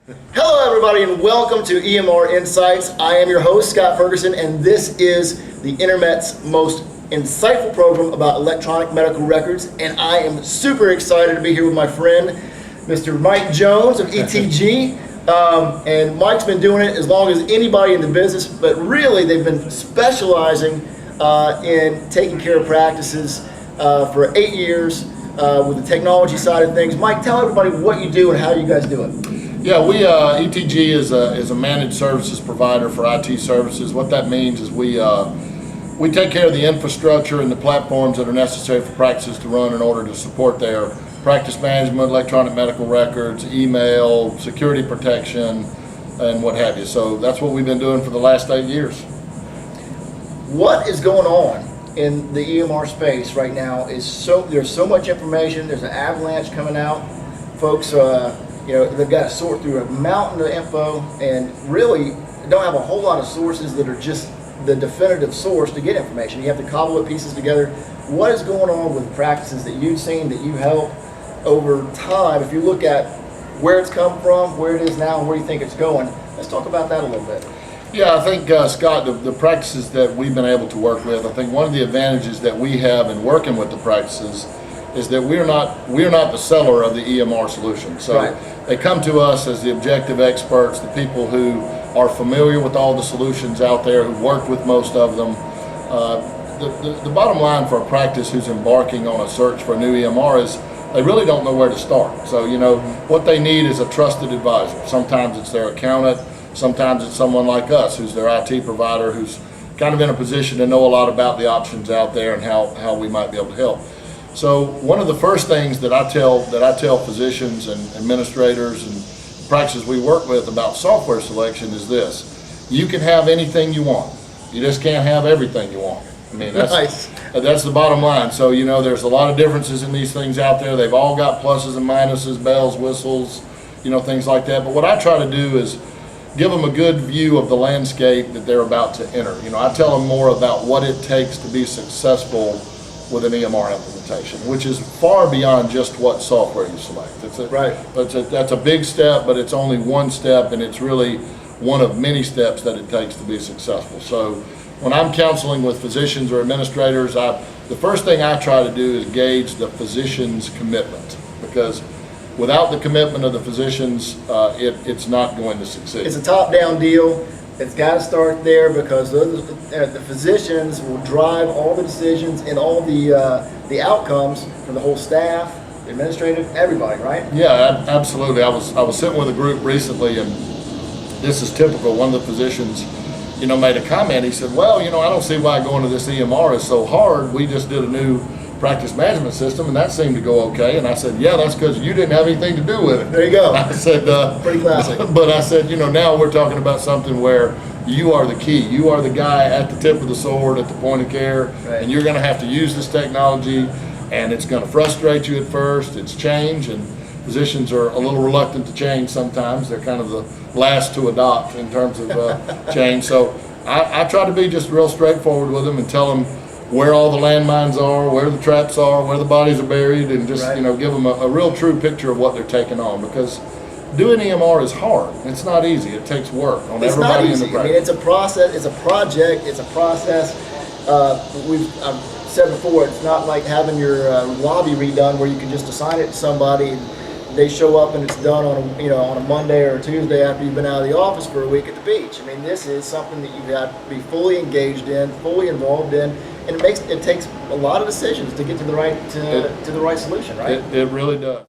Hello everybody and welcome to EMR Insights. I am your host, Scott Ferguson, and this is the Internet's most insightful program about electronic medical records, and I am super excited to be here with my friend, Mr. Mike Jones of ETG. And Mike's been doing it as long as anybody in the business, but really they've been specializing in taking care of practices for 8 years with the technology side of things. Mike, tell everybody what you do and how you guys do it. Yeah, ETG is a managed services provider for IT services. What that means is we take care of the infrastructure and the platforms that are necessary for practices to run in order to support their practice management, electronic medical records, email, security protection, and what have you. So that's what we've been doing for the last 8 years. What is going on in the EMR space right now is there's so much information. There's an avalanche coming out. Folks, they've got to sort through a mountain of info and really don't have a whole lot of sources that are just the definitive source to get information. You have to cobble the pieces together. What is going on with practices that you've seen, that you help over time? If you look at where it's come from, where it is now, and where you think it's going, let's talk about that a little bit. Yeah, I think, Scott, the practices that we've been able to work with, I think one of the advantages that we have in working with the practices is that we're not the seller of the EMR solution. So right. They come to us as the objective experts, the people who are familiar with all the solutions out there, who've worked with most of them. The bottom line for a practice who's embarking on a search for a new EMR is they really don't know where to start. So, what they need is a trusted advisor. Sometimes it's their accountant, sometimes it's someone like us who's their IT provider, who's kind of in a position to know a lot about the options out there and how we might be able to help. So one of the first things that I tell physicians and administrators and practices we work with about software selection is this: you can have anything you want, you just can't have everything you want. I mean, that's the bottom line. So there's a lot of differences in these things out there. They've all got pluses and minuses, bells, whistles, things like that. But what I try to do is give them a good view of the landscape that they're about to enter. I tell them more about what it takes to be successful with an EMR implementation, which is far beyond just what software you select. That's a big step, but it's only one step, and it's really one of many steps that it takes to be successful. So when I'm counseling with physicians or administrators, the first thing I try to do is gauge the physician's commitment, because without the commitment of the physicians, it's not going to succeed. It's a top-down deal. It's got to start there, because the physicians will drive all the decisions and all the outcomes for the whole staff, administrative, everybody, right? Yeah, absolutely. I was sitting with a group recently, and this is typical. One of the physicians, made a comment. He said, "Well, I don't see why going to this EMR is so hard. We just did a new practice management system, and that seemed to go okay." And I said, "Yeah, that's because you didn't have anything to do with it." There you go. I said, pretty classic. But I said, now we're talking about something where you are the key. You are the guy at the tip of the sword, at the point of care, right. And you're going to have to use this technology, and it's going to frustrate you at first. It's change, and physicians are a little reluctant to change sometimes. They're kind of the last to adopt in terms of change. So I try to be just real straightforward with them and tell them where all the landmines are, where the traps are, where the bodies are buried, and just right. Give them a real true picture of what they're taking on, because doing EMR is hard. It's not easy. It takes work on everybody in the practice. I mean, it's a process. It's a project. It's a process. I've said before, it's not like having your lobby redone where you can just assign it to somebody and they show up and it's done on a Monday or a Tuesday after you've been out of the office for a week at the beach. I mean, this is something that you've got to be fully engaged in, fully involved in, and it takes a lot of decisions to get to the right solution, right? It really does.